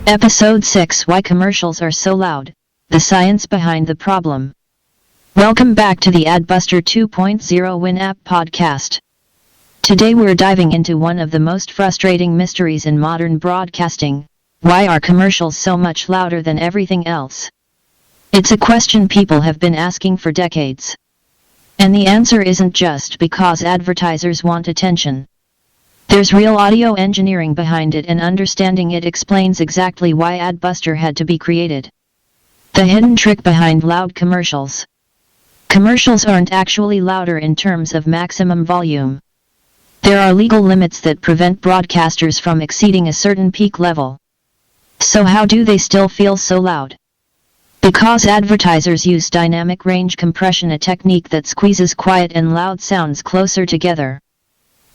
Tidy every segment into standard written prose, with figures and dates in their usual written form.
Episode 6: Why Commercials Are So Loud, the Science Behind the Problem. Welcome back to the AdBuster 2.0 WinApp podcast. Today we're diving into one of the most frustrating mysteries in modern broadcasting: why are commercials so much louder than everything else? It's a question people have been asking for decades. And the answer isn't just because advertisers want attention. There's real audio engineering behind it, and understanding it explains exactly why AdBuster had to be created. The hidden trick behind loud commercials. Commercials aren't actually louder in terms of maximum volume. There are legal limits that prevent broadcasters from exceeding a certain peak level. So how do they still feel so loud? Because advertisers use dynamic range compression, a technique that squeezes quiet and loud sounds closer together.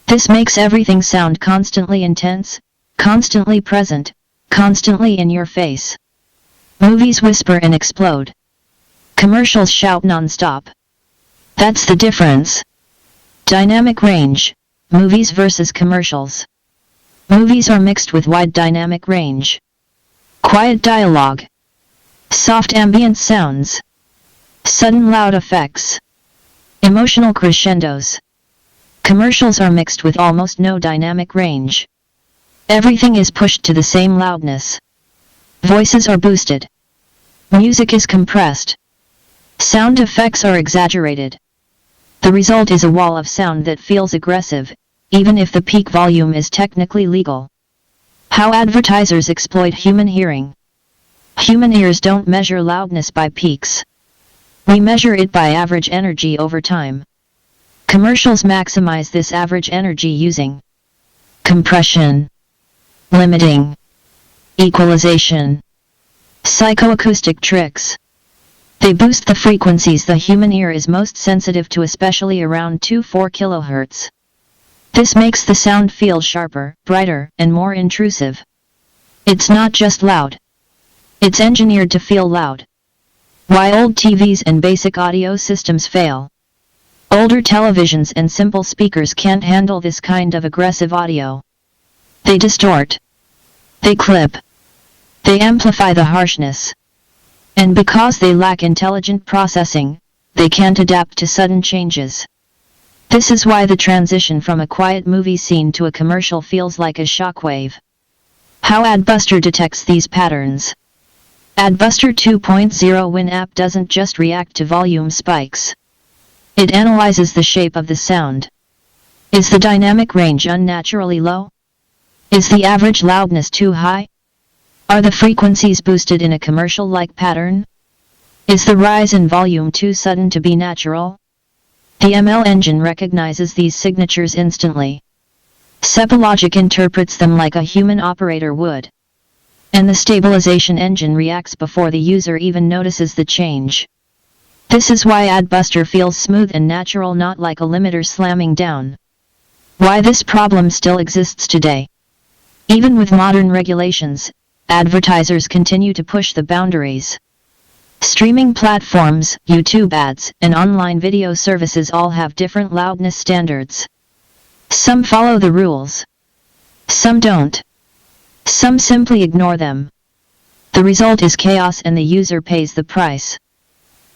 This makes everything sound constantly intense, constantly present, constantly in your face. Movies whisper and explode. Commercials shout non-stop. That's the difference. Dynamic range, movies versus commercials. Movies are mixed with wide dynamic range. Quiet dialogue. Soft ambient sounds. Sudden loud effects. Emotional crescendos. Commercials are mixed with almost no dynamic range. Everything is pushed to the same loudness. Voices are boosted. Music is compressed. Sound effects are exaggerated. The result is a wall of sound that feels aggressive, even if the peak volume is technically legal. How advertisers exploit human hearing. Human ears don't measure loudness by peaks. We measure it by average energy over time. Commercials maximize this average energy using compression, limiting, equalization, psychoacoustic tricks. They boost the frequencies the human ear is most sensitive to, especially around 2-4 kHz. This makes the sound feel sharper, brighter, and more intrusive. It's not just loud. It's engineered to feel loud. Why old TVs and basic audio systems fail. Older televisions and simple speakers can't handle this kind of aggressive audio. They distort. They clip. They amplify the harshness. And because they lack intelligent processing, they can't adapt to sudden changes. This is why the transition from a quiet movie scene to a commercial feels like a shockwave. How AdBuster detects these patterns. AdBuster 2.0 WinApp doesn't just react to volume spikes. It analyzes the shape of the sound. Is the dynamic range unnaturally low? Is the average loudness too high? Are the frequencies boosted in a commercial-like pattern? Is the rise in volume too sudden to be natural? The ML engine recognizes these signatures instantly. SepaLogic interprets them like a human operator would. And the stabilization engine reacts before the user even notices the change. This is why AdBuster feels smooth and natural, not like a limiter slamming down. Why this problem still exists today. Even with modern regulations, advertisers continue to push the boundaries. Streaming platforms, YouTube ads, and online video services all have different loudness standards. Some follow the rules. Some don't. Some simply ignore them. The result is chaos, and the user pays the price.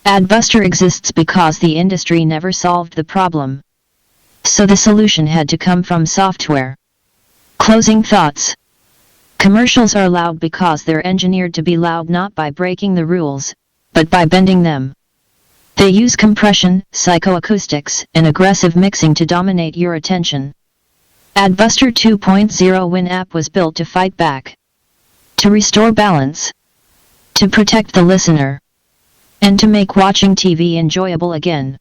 AdBuster exists because the industry never solved the problem. So the solution had to come from software. Closing thoughts. Commercials are loud because they're engineered to be loud, not by breaking the rules, but by bending them. They use compression, psychoacoustics, and aggressive mixing to dominate your attention. AdBuster 2.0 WinApp was built to fight back. To restore balance. To protect the listener. And to make watching TV enjoyable again.